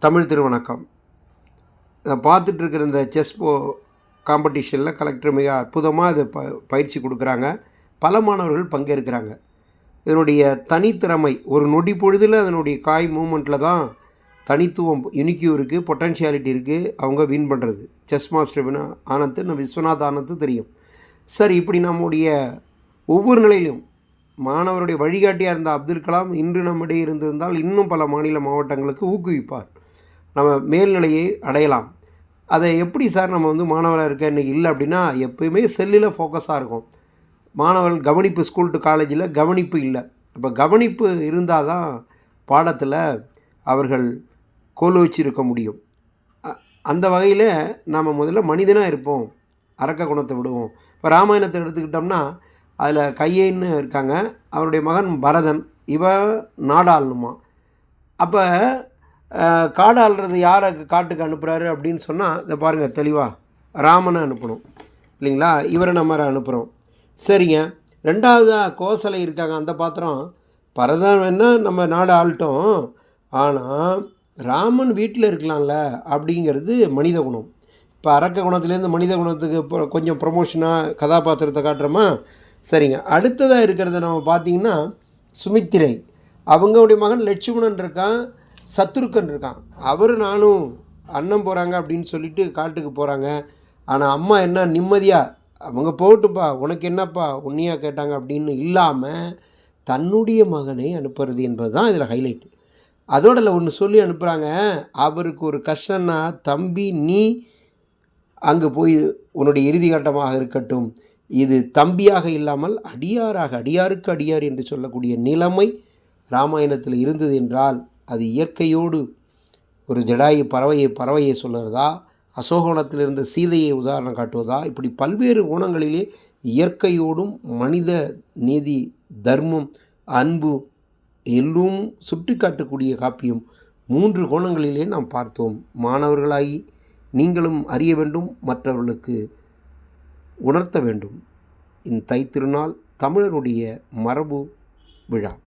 தமிழ் திருவணக்கம். பார்த்துட்ருக்கிற இந்த செஸ் காம்படிஷனில் கலெக்டர் மிக அற்புதமாக இதை பயிற்சி கொடுக்குறாங்க. பல மாணவர்கள் பங்கேற்கிறாங்க. இதனுடைய தனித்திறமை ஒரு நொடி பொழுதில் அதனுடைய காய் மூமெண்ட்டில் தான் தனித்துவம், யுனிக்யூ இருக்குது, பொட்டன்ஷியாலிட்டி இருக்குது. அவங்க வின் பண்ணுறது. செஸ் மாஸ்டர் ஆனந்த், நம்ம விஸ்வநாத் ஆனந்த் தெரியும். சரி, இப்படி நம்முடைய ஒவ்வொரு நிலையிலும் மாணவருடைய வழிகாட்டியாக இருந்த அப்துல் கலாம் இன்று நம்மிடையே இருந்திருந்தால் இன்னும் பல மாநில மாவட்டங்களுக்கு ஊக்குவிப்பார். நம்ம மேல்நிலையை அடையலாம். அதை எப்படி சார் நம்ம மாணவராக இருக்க இன்றைக்கி இல்லை அப்படின்னா, எப்போயுமே செல்லில் ஃபோக்கஸாக இருக்கும். மாணவர்கள் கவனிப்பு, ஸ்கூல் டு காலேஜில் கவனிப்பு இல்லை. இப்போ கவனிப்பு இருந்தால் தான் பாடத்தில் அவர்கள் கோலோச்சி இருக்க முடியும். அந்த வகையில் நாம் முதல்ல மனிதனாக இருப்போம், அரக்க குணத்தை விடுவோம். இப்போ ராமாயணத்தை எடுத்துக்கிட்டோம்னா அதில் கையேன்னு இருக்காங்க, அவருடைய மகன் பரதன். இவன் நாடாளணுமா. அப்போ காடு ஆள்றது யாரை காட்டுக்கு அனுப்புகிறாரு அப்படின்னு சொன்னால், இதை பாருங்கள் தெளிவாக, ராமனை அனுப்பணும் இல்லைங்களா? இவரை நம்ம அனுப்புகிறோம். சரிங்க. ரெண்டாவதாக கோசலை இருக்காங்க, அந்த பாத்திரம். பரதன் வேணால் நம்ம நாடு ஆள்ட்டோம், ஆனால் ராமன் வீட்டில் இருக்கலாம்ல அப்படிங்கிறது மனித குணம். இப்போ அரக்க குணத்துலேருந்து மனித குணத்துக்கு இப்போ கொஞ்சம் ப்ரொமோஷனாக கதாபாத்திரத்தை காட்டுறோமா? சரிங்க. அடுத்ததாக இருக்கிறத நம்ம பார்த்திங்கன்னா சுமித்திரை, அவங்களுடைய மகன் லட்சுமணன் இருக்கான், சத்ருக்கன் இருக்கான். அவர் நானும் அண்ணன் போகிறாங்க அப்படின்னு சொல்லிட்டு காட்டுக்கு போகிறாங்க. ஆனால் அம்மா என்ன நிம்மதியாக, அவங்க போகட்டும்ப்பா, உனக்கு என்னப்பா உன்னையாக கேட்டாங்க அப்படின்னு இல்லாமல் தன்னுடைய மகனை அனுப்புறது என்பது தான் இதில் ஹைலைட்டு. அதோட ஒன்று சொல்லி அனுப்புகிறாங்க, அவருக்கு ஒரு கஷ்டம்னா, தம்பி நீ அங்கே போய் உன்னுடைய இறுதி கட்டமாக இருக்கட்டும், இது தம்பியாக இல்லாமல் அடியாராக, அடியாருக்கு அடியார் என்று சொல்லக்கூடிய நிலைமை ராமாயணத்தில் இருந்தது என்றால், அது இயற்கையோடு ஒரு ஜடாயு பறவையை சொல்லுறதா, அசோகவனத்தில் இருந்த சீதையை உதாரணம் காட்டுவதா, இப்படி பல்வேறு கோணங்களிலே இயற்கையோடும் மனித நீதி, தர்மம், அன்பு எல்லாம் சுட்டி காட்டக்கூடிய காப்பியம் 3 கோணங்களிலே நாம் பார்த்தோம். மாணவர்களாகி நீங்களும் அறிய வேண்டும், மற்றவர்களுக்கு உணர்த்த வேண்டும். இந்த தை திருநாள் தமிழருடைய மரபு விழா.